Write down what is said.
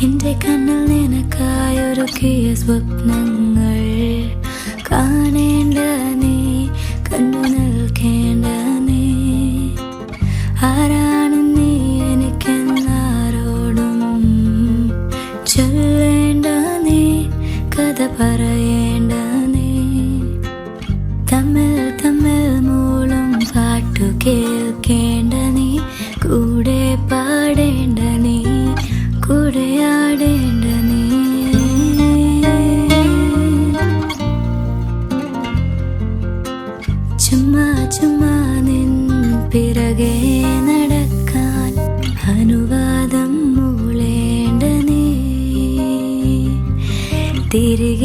എന്റെ കണ്ണിൽ നിനക്കായൊരുക്കിയ സ്വപ്നങ്ങൾ കാണേണ്ട നീ, കണ്ടു നിൽക്കേണ്ട നീ. ആരാണ് നീ എനിക്കെന്നാരോടും ചൊല്ലേണ്ട നീ, കഥ പറയേണ്ട നീ. തമ്മിൽ തമ്മിൽ മൂളും പാട്ടു കേൾക്കേണ്ട നീ, കൂടെ പാടേണ്ട നീ, കൂടെയാടേണ്ട നീ. ചുമ്മാ ചുമ്മാ നിൻ പിറകെ നടക്കാൻ അനുവാദം മൂളേണ്ട നീ, തിരികെ